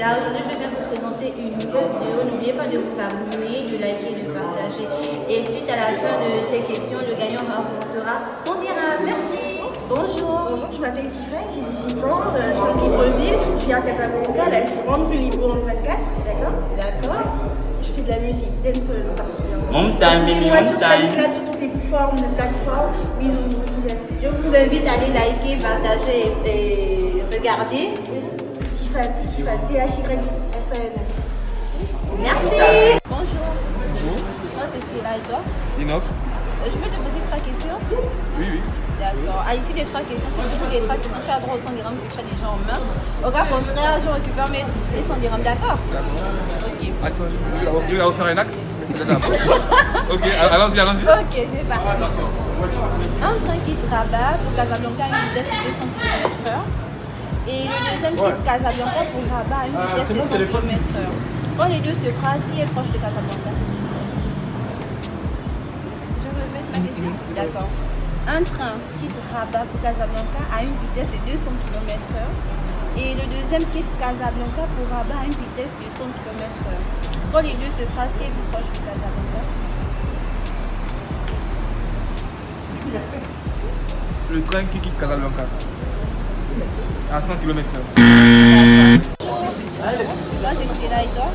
là. Aujourd'hui, je vais vous présenter une nouvelle vidéo. N'oubliez pas de vous abonner, de liker, de partager. Et suite à la fin de ces questions, le gagnant remportera 100 dirhams. Merci. Bonjour, je m'appelle Tiffany, j'ai 18 ans, je suis à Libreville, je suis à Casablanca, là je suis rue Libreville 24, d'accord? D'accord. Je fais de la musique, dancehall particulièrement. Montagne, Sur SoundCloud, sur toutes les formes de plateformes, bisous, je vous aime. Je vous invite à aller liker, partager et regarder. Tiffany, THYFN. Merci. Bonjour. Bonjour. Moi, c'est Stella et toi? Inoff. Je peux te poser 3 questions? Oui, oui. D'accord. À l'issue des 3 questions, si tu trouves les 3 questions, tu as droit aux 100 dirhams que tu as déjà en main. Au cas contraire, je récupère mes 100 dirhams, d'accord? Ok. Attends, je vais faire un acte. Ok, allons-y. Ok, c'est parti. Un train quitte Rabat pour Casablanca à une vitesse de 200 km/h. Et le deuxième quitte Casablanca pour Rabat à une vitesse de 100 km/h. Quand les deux se croisent, qui est proche de Casablanca? Je répète ma question? D'accord. Un train quitte Rabat pour Casablanca à une vitesse de 200 km/h. Et le deuxième quitte Casablanca pour Rabat à une vitesse de 100 km/h. Quand les deux se croisent, qui est plus proche de Casablanca? Le train qui quitte Casablanca à 100 km/h. Là, c'est Stella et toi.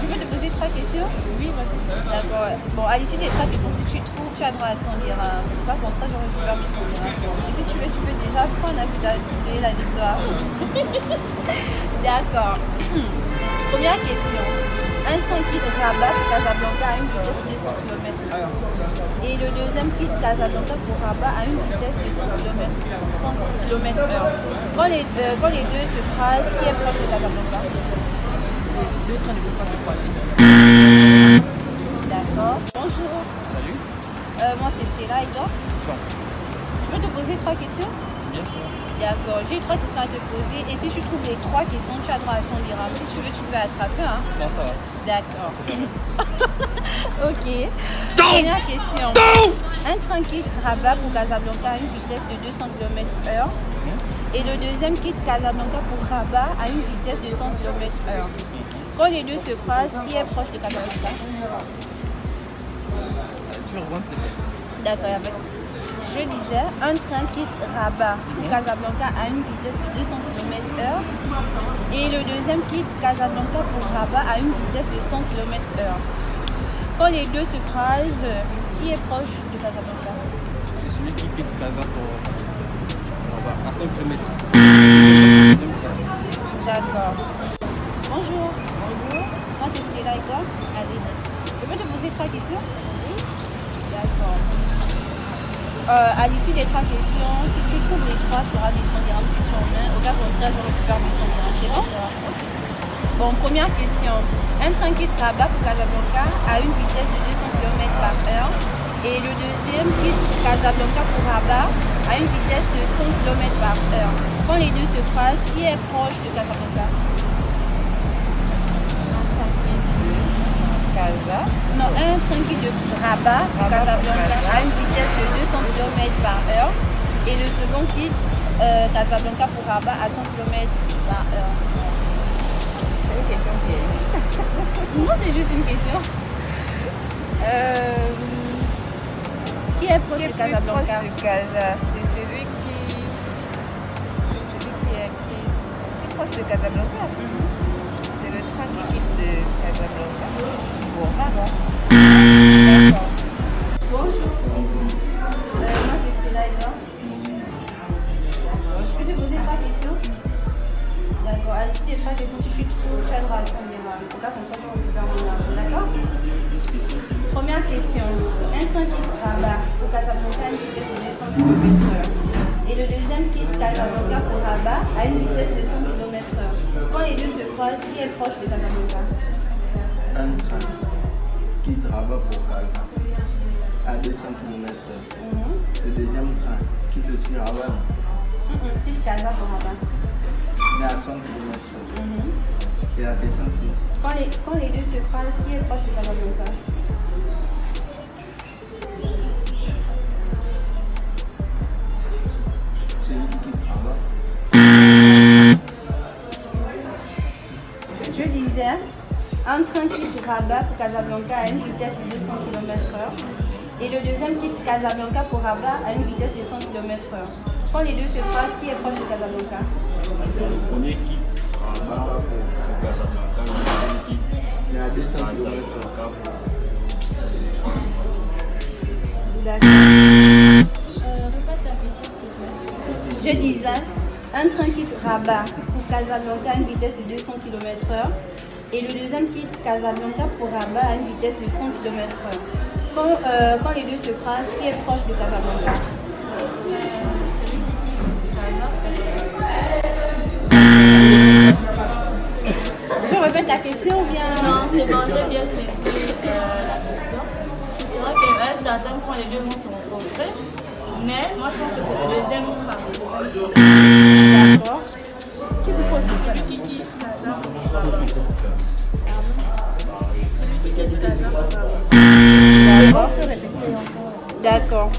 Je peux te poser 3 questions? Oui, vas-y. D'accord. Bon, à l'issue des 3 questions, si tu trouves, tu as droit à 100 dirhams. Par contre, je récupère mes 100 dirhams. Et si tu veux, tu peux déjà prendre un peu d'habitude la victoire. D'accord. Première question. Un train quitte Rabat pour Casablanca à une vitesse de 100 km/h. Et le deuxième quitte Casablanca pour Rabat à une vitesse de 100 km/h. Quand les deux se croisent, qui est proche de Casablanca? Les deux trains ne peuvent pas se croiser. D'accord. Bonjour. Salut. Moi c'est Stella et toi? Jean. Je peux te poser 3 questions? Bien sûr. D'accord. J'ai 3 questions à te poser. Et si tu trouves les 3 questions, tu as droit à 100 dirhams. Si tu veux, tu peux attraper. Hein? Non, ça va. D'accord. Ok. Première question. Un train quitte Rabat pour Casablanca à une vitesse de 200 km/h. Et le deuxième quitte Casablanca pour Rabat à une vitesse de 100 km/h. Quand les deux se croisent, qui est proche de Casablanca? Tu reviens, s'il te plaît. D'accord, il n'y a pas de souci. Je disais, un train quitte Rabat pour Casablanca à une vitesse de 200 km/h. Et le deuxième quitte Casablanca pour Rabat à une vitesse de 100 km/h. Quand les deux se croisent, qui est proche de Casablanca? C'est celui qui quitte Casa pour à 100 km. D'accord. Bonjour. Moi c'est Stella et toi? Allez. Je peux te poser 3 questions? Oui. D'accord. À l'issue des 3 questions, si tu trouves les 3, tu auras des 100 dirhams que tu en main. Au cas contraire, je récupère mes 100 dirhams. C'est bon? Bon, première question. Un train quitte Rabat pour Casablanca à une vitesse de 200 km/h. Et le deuxième quitte Casablanca pour Rabat à une vitesse de 100 km/h. Quand les deux se croisent, qui est proche de Casablanca? Non, un train qui de Rabat à Casablanca à une vitesse de 200 km/h. Et le second quitte Casablanca pour Rabat à 100 km/h. C'est une question piège. Non, c'est juste une question. Qui est proche de Casablanca? Proche de Casa, c'est celui qui est proche de Casablanca. C'est le train qui quitte de Casablanca. Bon, Rabat. D'accord. Bonjour. Moi c'est Stella et toi? D'accord. Je peux te poser 3 questions? D'accord. À l'issue des 3 questions, si tu trouves, tu as droit à 100 dirhams. En cas comme ça, tu récupères mon argent. D'accord? Première question. Un train quitte Rabat pour Casablanca à une vitesse de 200 km/h. Et le deuxième quitte Casablanca pour Rabat à une vitesse de 100 km/h. Quand les deux se croisent, qui est proche de Casablanca? Un train quitte Rabat pour Casa à 200 km/h. Le deuxième train quitte aussi Rabat, Quitte Casa pour Rabat. mais à 100 km/h. Et la question c'est Quand les deux se croisent, qui est proche de Casablanca? celui qui quitte Rabat. un train quitte Rabat pour Casablanca à une vitesse de 200 km/h. Et le deuxième quitte Casablanca pour Rabat à une vitesse de 100 km/h. Quand les deux se croisent, qui est proche de Casablanca? Le premier quitte Rabat pour Casablanca, le deuxième quitte Il y a 200 Casablanca km. D'accord. Répète la question, s'il te plaît. Je disais, un train quitte Rabat pour Casablanca à une vitesse de 200 km/h. Et le deuxième quitte Casablanca pour Rabat à une vitesse de 100 km/h. Quand les deux se croisent, qui est proche de Casablanca? Celui qui quitte Casa. Je répète la question ou bien? Non, c'est bon, j'ai bien saisi la question. C'est vrai qu'à un certain point, les deux vont se rencontrer. Mais moi, je pense que c'est le deuxième train. D'accord. Qui est plus proche de Celui qui quitte Casa pour Rabat. Celui qui quitte Casa pour Rabat. D'accord.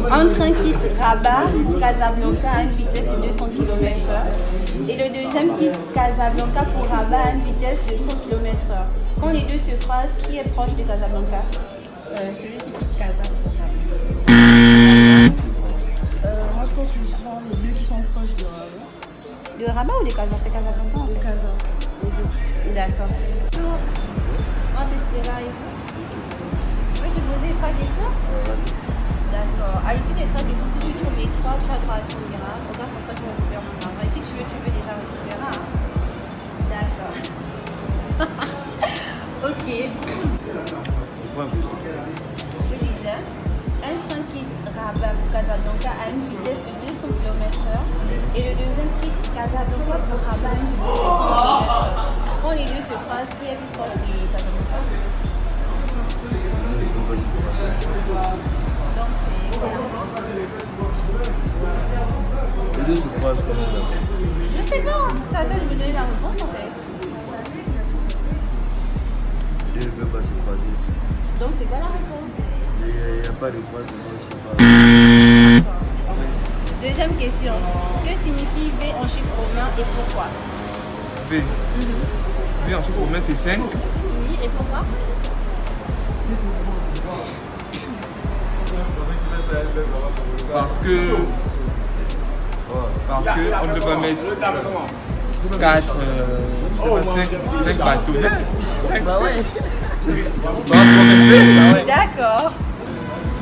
Un train quitte Rabat, Casablanca à une vitesse de 200 km/h. Et le deuxième quitte Casablanca pour Rabat à une vitesse de 100 km/h. Quand les deux se croisent, qui est proche de Casablanca? Celui qui quitte Casa pour Rabat. Moi, je pense que ce sont les deux qui sont proches de Rabat. De Rabat ou de Casa? C'est Casablanca en fait. Casa. D'accord. Moi, c'est Stella et vous. Je peux te poser 3 questions? D'accord. À l'issue des 3 questions, si tu trouves les 3, tu as droit à 100 dirhams. Autant pour toi, tu récupères mon argent. Et si tu veux déjà récupérer. Hein? D'accord. Ok. Je disais, un train quitte Rabat pour Casablanca à une vitesse de 200 km/h et le deuxième quitte Casablanca pour Rabat à une vitesse de 100 km/h. Quand les deux se croisent, qui est plus proche de Casablanca? Donc, c'est la réponse. Les deux se croisent comme ça. Je sais pas, c'est à toi de me donner la réponse en fait. Les deux ne peuvent pas se croiser. Donc, c'est quoi la réponse? Il n'y a pas de croisement, je ne sais pas. Deuxième question. Que signifie V en chiffre romain et pourquoi? V. V en chiffre romain, c'est 5. Oui, et pourquoi? Parce que on ne peut pas mettre 4, je sais pas, 5 bâtonnets. 5 Bah ouais. D'accord.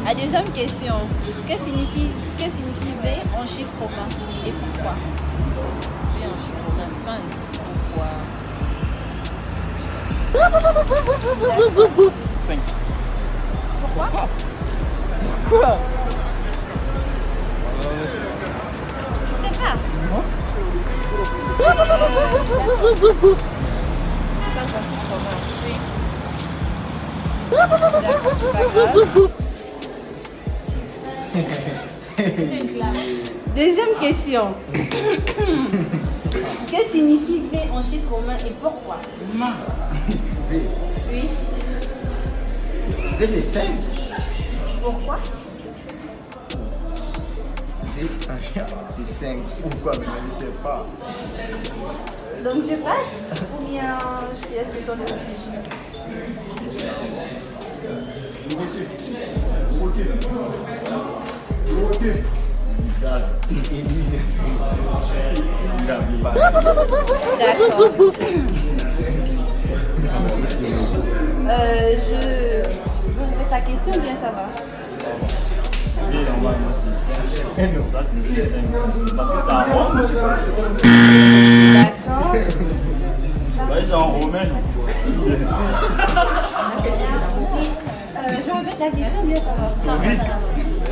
La deuxième question. Que signifie V en chiffre romain et pourquoi? V en chiffre romain 5. Pourquoi? 5. Pourquoi? Quoi? Je sais pas. Deuxième question. Que signifie V en chiffre romain et pourquoi? V. Oui. V, c'est 5. Pourquoi? V, c'est 5. Pourquoi? Mais je ne sais pas. Donc je passe ou bien je te laisse le temps de réfléchir? D'accord. Vous répétez ta question ou bien ça va? V, normalement, c'est 5. Ça, c'est 5. Parce que ça ronde. D'accord. Ouais, c'est en romain. Je répète la question ou bien ça va?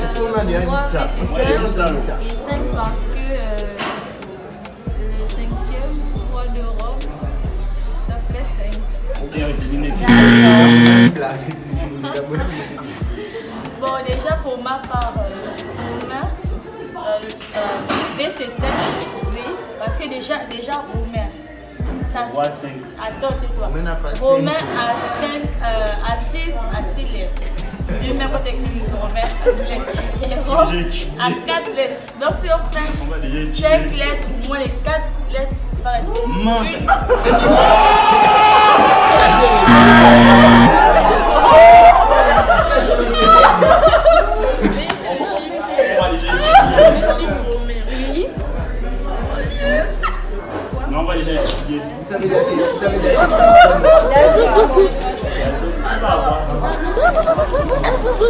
Est-ce qu'on a déjà Moi, dit ça? c'est On a ça. dit ça. Et 5 parce que le 5e roi de Rome s'appelait 5. Ou bien éliminer. Bon, déjà pour ma part, roumain, V c'est 5, oui, parce que déjà roumain. Ça, Roi 5. attends, tais-toi. Romain n'a pas Romain cinq. à 6 lettres. Lui-même, quand tu écris romain à 6 lettres. Et Rome à 4 lettres. Donc, si on On va prend déjà 5 lettres, moins les 4 lettres, il va rester Man. une. On va déjà étudier. Oui. Non, on va déjà étudier. Vous savez la D'accord. Tu vas voir.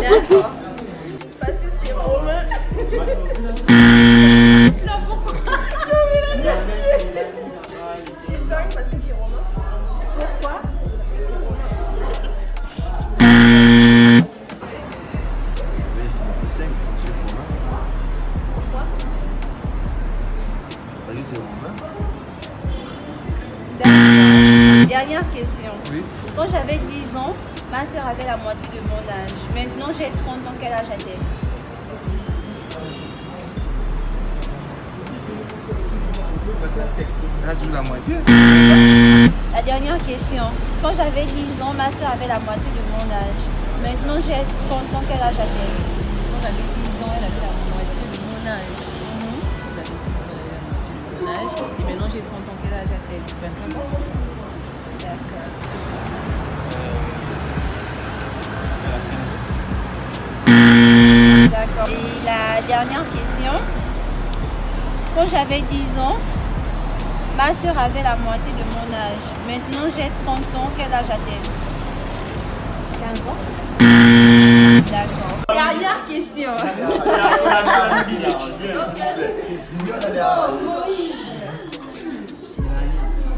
D'accord. Parce que c'est romain. C'est 5 parce que c'est romain. Pourquoi? Oui, c'est 5, c'est romain. Pourquoi? Parce que c'est romain. D'accord. Dernière question. Oui. Quand j'avais 10 ans, ma soeur avait la moitié de mon âge. Maintenant, j'ai 30 ans. Quel âge a-t-elle? Elle a toujours la moitié. La dernière question. Quand j'avais 10 ans, ma soeur avait la moitié de mon âge. Maintenant, j'ai 30 ans. Quel âge a-t-elle? Quand j'avais 10 ans, elle avait la moitié de mon âge. J'avais 10 ans, elle avait la moitié de mon âge. Et maintenant, j'ai 30 ans. Quel âge a-t-elle? 25 ans. D'accord. D'accord. Et la dernière question. Quand j'avais 10 ans, ma soeur avait la moitié de mon âge. Maintenant, j'ai 30 ans. Quel âge a-t-elle? 15 ans. D'accord. Dernière question.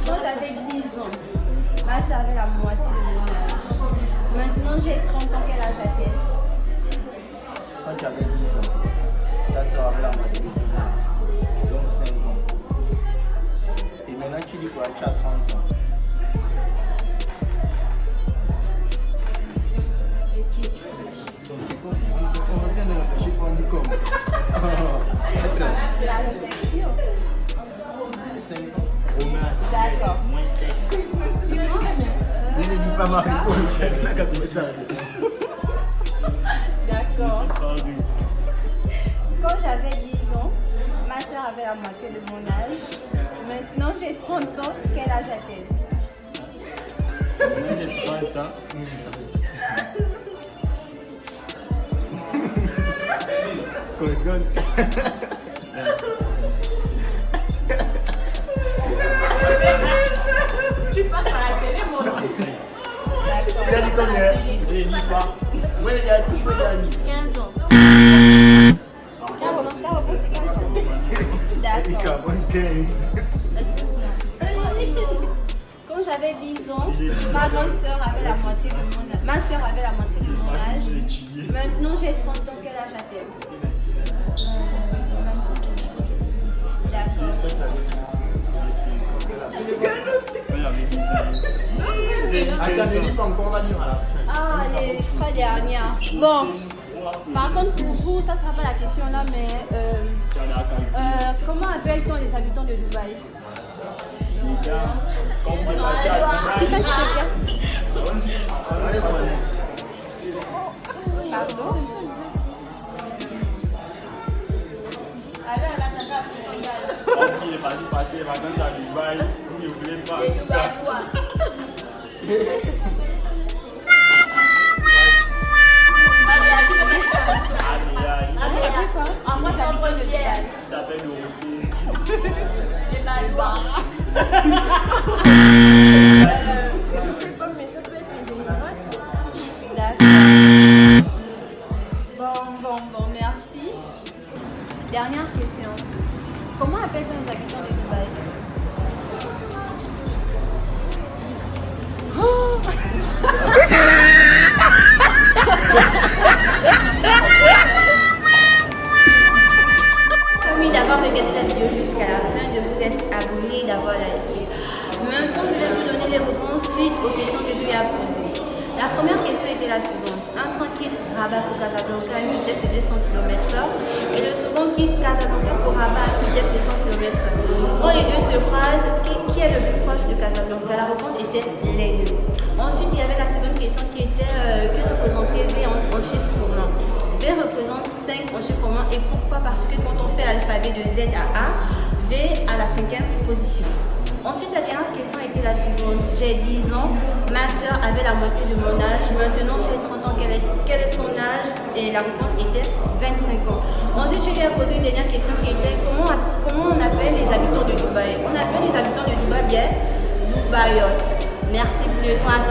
Quand j'avais 10 ans, ma soeur avait la moitié de mon âge. Maintenant, j'ai 30 ans. Quel âge a-t-elle? Quand tu avais 10 ans, ta soeur avait la moitié de ton âge. Donc 5 ans. Et maintenant tu dis quoi? Tu as 30 ans. Donc c'est quoi? On vient de réfléchir qu'on dit comme. Attends. C'est la réflexion. 5 ans. D'accord. Moins 7. Ne dis pas ma réponse. Elle n'a qu'à trouver ça. D'accord. Quand j'avais 10 ans, ma soeur avait la moitié de mon âge. Maintenant, j'ai 30 ans. Quel âge a-t-elle? Moi j'ai 30 ans. Consonne. Tu passes à la télé, mon nom. Il a dit combien? Et dis pas. Oui, il a dit. 15 ans. Ta réponse est 15 ans. Il D'accord. carbone 15. Quand j'avais 10 ans, ma grande soeur avait la moitié de mon âge. Ma soeur avait la moitié de mon âge. Maintenant, j'ai 30 ans. Quel âge a-t-elle? D'accord. Quand j'avais 10 ans. Attends, ne dis pas encore, on va dire à la fin. Ah, les 3 dernières. Bon, par contre, pour vous, ça ne sera pas la question là, mais comment appelle-t-on les habitants de Dubaï? C'est pas Pardon? Il est parti passer les vacances à Dubaï. Vous ne voulez pas. Et Dubaï quoi? En moi, ça habite de Dubaï. Il s'appelle Européen. Je sais pas, mais ça peut être les Émirats. D'accord. Bon, merci. Dernière question. Comment appelle-t-on les habitants de Dubaï? Merci d'avoir regardé la vidéo jusqu'à la fin, de vous être abonné, d'avoir liké. Maintenant, je vais vous donner les réponses suite aux questions que je lui ai posées. La première question était la suivante. Un train quitte Rabat pour Casablanca à une vitesse de 200 km/h et le second quitte Casablanca pour Rabat à une vitesse de 100 km/h. Quand les deux se croisent, qui est le plus proche de Casablanca? La réponse était les deux. Ensuite, il y avait la seconde question qui était que représentait V en chiffre commun? V représente 5 en chiffre commun. Et pourquoi? Parce que quand on fait l'alphabet de Z à A, V a la 5e position. Ensuite, la dernière question était la suivante. J'ai 10 ans, ma soeur avait la moitié de mon âge, maintenant j'ai 30 ans, quel est son âge? Et la réponse était 25 ans. Ensuite, je lui ai posé une dernière question qui était comment on appelle les habitants de Dubaï? On appelle les habitants de Dubaï bien Dubaïotes. Merci pour le temps.